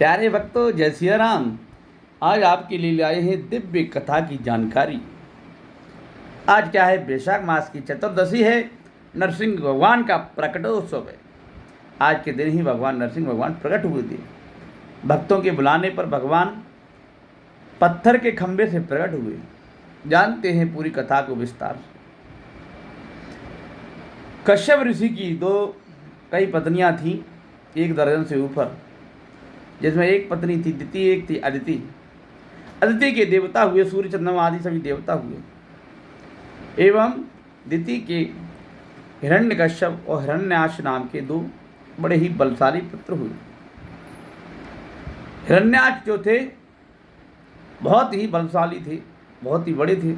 प्यारे भक्तों, जय सिया राम। आज आपके लिए लाए हैं दिव्य कथा की जानकारी। आज क्या है, वैशाख मास की चतुर्दशी है, नरसिंह भगवान का प्रकटोत्सव है। आज के दिन ही भगवान नरसिंह भगवान प्रकट हुए थे। भक्तों के बुलाने पर भगवान पत्थर के खंभे से प्रकट हुए। जानते हैं पूरी कथा को विस्तार से। कश्यप ऋषि की कई पत्नियां थीं, 1 दर्जन से ऊपर, जिसमें एक पत्नी थी दिति, एक थी अदिति। अदिति के देवता हुए सूर्य, चंद्रमा आदि सभी देवता हुए। एवं दिति के हिरण्यकश्यप और हिरण्याक्ष नाम के 2 बड़े ही बलशाली पुत्र हुए। हिरण्याक्ष जो थे बहुत ही बलशाली थे, बहुत ही बड़े थे।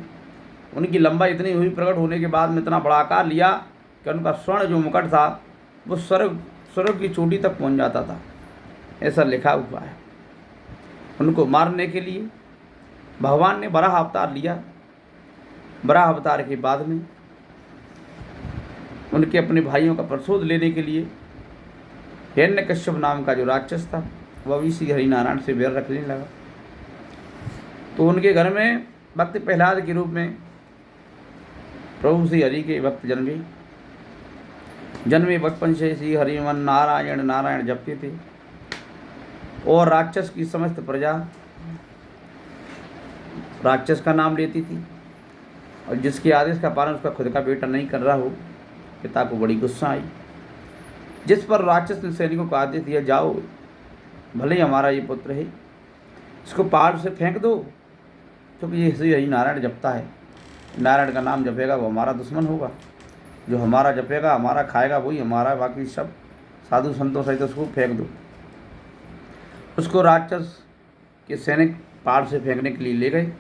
उनकी लंबाई इतनी हुई, प्रकट होने के बाद में इतना बड़ा आकार लिया कि उनका स्वर्ण जो मुकुट था वो स्वर्ग की चोटी तक पहुंच जाता था, ऐसा लिखा हुआ है। उनको मारने के लिए भगवान ने वराह अवतार लिया। वराह अवतार के बाद में उनके अपने भाइयों का प्रतिशोध लेने के लिए हिरण्यकश्यप नाम का जो राक्षस था वह भी श्री हरिनारायण से बैर रखने लगा। तो उनके घर में भक्त प्रहलाद के रूप में प्रभु श्री हरि के भक्त जन्मे बचपन से श्री हरिमन नारायण नारायण जपते थे। और राक्षस की समस्त प्रजा राक्षस का नाम लेती थी, और जिसके आदेश का पालन उसका खुद का बेटा नहीं कर रहा हो, पिता को बड़ी गुस्सा आई। जिस पर राक्षस ने सैनिकों को आदेश दिया, जाओ, भले ही हमारा ये पुत्र है, इसको पहाड़ से फेंक दो, क्योंकि ये श्री हरि नारायण जपता है। नारायण का नाम जपेगा वो हमारा दुश्मन होगा, जो हमारा जपेगा, हमारा खाएगा, वही हमारा, बाकी सब साधु संतों सहित उसको फेंक दो। उसको राक्षस के सैनिक पहाड़ से फेंकने के लिए ले गए,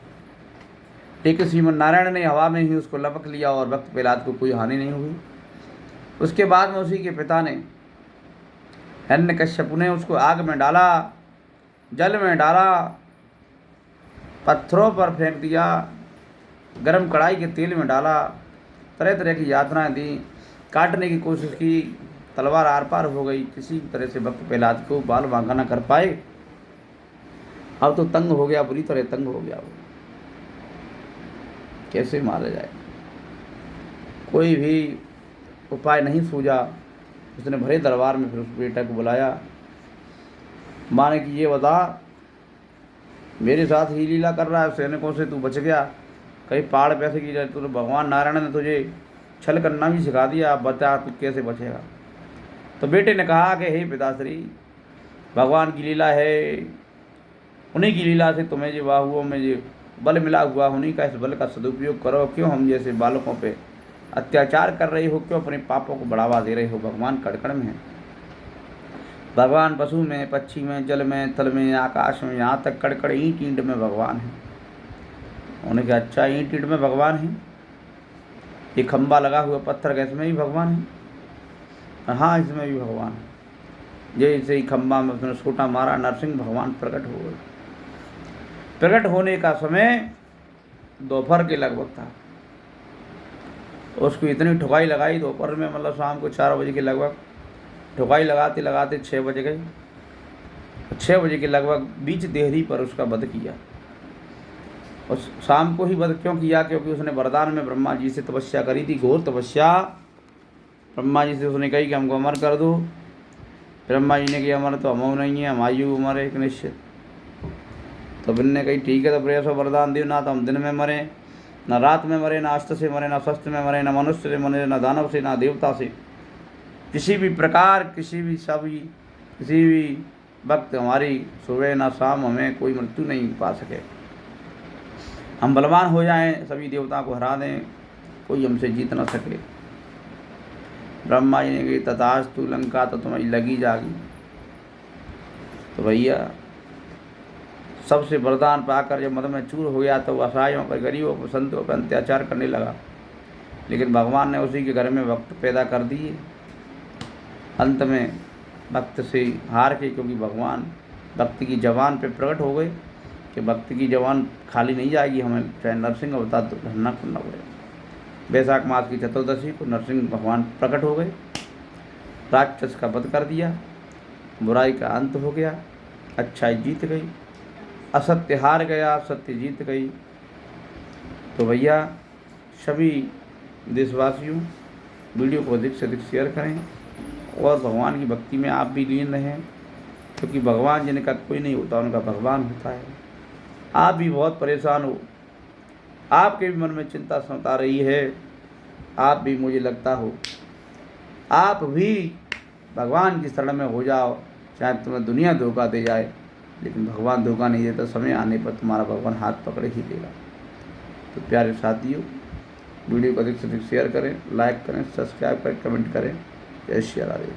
लेकिन श्रीमन नारायण ने हवा में ही उसको लपक लिया और भक्त प्रहलाद को कोई हानि नहीं हुई। उसके बाद में उसी के पिता ने, हिरण्यकश्यप ने, उसको आग में डाला, जल में डाला, पत्थरों पर फेंक दिया, गरम कढ़ाई के तेल में डाला, तरह तरह की यातनाएं दी, काटने की कोशिश की, तलवार आर पार हो गई, किसी तरह से भक्त प्रहलाद को बाल बांका न कर पाए। अब तो तंग हो गया, बुरी तरह तंग हो गया। वो कैसे मारा जाए, कोई भी उपाय नहीं सूझा। उसने भरे दरबार में फिर उस बेटा को बुलाया। माने कि ये बता, मेरे साथ ही लीला कर रहा है, सैनिकों से तू बच गया, कहीं पहाड़ पैसे की जाए, तो भगवान नारायण ने तुझे छल करना भी सिखा दिया, अब बता तू कैसे बचेगा। तो बेटे ने कहा कि हे पिताश्री, भगवान की लीला है, उन्हीं की लीला से तुम्हें जो बाहुओं में जो बल मिला हुआ, उन्हीं का इस बल का सदुपयोग करो। क्यों हम जैसे बालकों पे अत्याचार कर रही हो, क्यों अपने पापों को बढ़ावा दे रहे हो। भगवान कड़कड़ में है, भगवान पशु में, पक्षी में, जल में, थल में, आकाश में, यहाँ तक कड़कड़ ईंट ईंट में भगवान है। उन्होंने कहा अच्छा, ईंट ईंट में भगवान है, ये खंबा लगा हुआ पत्थर का, इसमें भी भगवान है। हाँ, इसमें भी भगवान है। जैसे ही खंबा में उसने छोटा मारा, नरसिंह भगवान प्रकट हो गए। प्रकट होने का समय दोपहर के लगभग था। उसको इतनी ठुकाई लगाई दोपहर में, मतलब शाम को 4 बजे के लगभग ठुकाई लगाते लगाते 6 बज गए। 6 बजे के लगभग बीच देहरी पर उसका वध किया। और शाम को ही वध क्यों किया, क्योंकि उसने वरदान में ब्रह्मा जी से तपस्या करी थी, घोर तपस्या। ब्रह्मा जी से उसने कही कि हमको अमर कर दो। ब्रह्मा जी ने कहा अमर तो हम नहीं है, हम आयु उमर एक निश्चित। तो बिन्ने कही ठीक है, तो प्रयास वरदान दियो, ना तो हम दिन में मरे, ना रात में मरे, ना अस्त्र से मरे, ना शस्त्र में मरे, ना मनुष्य से मरे, ना दानव से, ना देवता से, किसी भी प्रकार, किसी भी वक्त हमारी सुबह ना शाम हमें कोई मृत्यु नहीं पा सके। हम बलवान हो जाएं, सभी देवताओं को हरा दें, कोई हमसे जीत ना सके। ब्रह्मा जी ने कही तथास्तु, लंका तो तुम्हारी लगी जागी। तो भैया सबसे वरदान पाकर जब मद में चूर हो गया, तो असहायों पर, गरीबों पर, संतों पर अत्याचार करने लगा। लेकिन भगवान ने उसी के घर में भक्त पैदा कर दिए। अंत में भक्त से हार के, क्योंकि भगवान भक्ति की जवान पे प्रकट हो गए कि भक्ति की जवान खाली नहीं जाएगी, हमें चाहे नरसिंह अवतार धरना करना पड़ेगा। वैशाख मास की चतुर्दशी को नरसिंह भगवान प्रकट हो गए, राक्षस का वध कर दिया, बुराई का अंत हो गया, अच्छाई जीत गई, असत्य हार गया, सत्य जीत गई। तो भैया सभी देशवासियों वीडियो को अधिक से अधिक शेयर करें और भगवान की भक्ति में आप भी लीन रहें, क्योंकि भगवान जिनका कोई नहीं होता उनका भगवान होता है। आप भी बहुत परेशान हो, आपके भी मन में चिंता सता रही है, आप भी मुझे लगता हो आप भी भगवान की शरण में हो जाओ। चाहे तुम्हें दुनिया धोखा दे जाए, लेकिन भगवान धोखा नहीं देता, समय आने पर तुम्हारा भगवान हाथ पकड़े ही देगा। तो प्यारे साथियों वीडियो को अधिक से अधिक शेयर करें, लाइक करें, सब्सक्राइब करें, कमेंट करें। जय श्री राधे।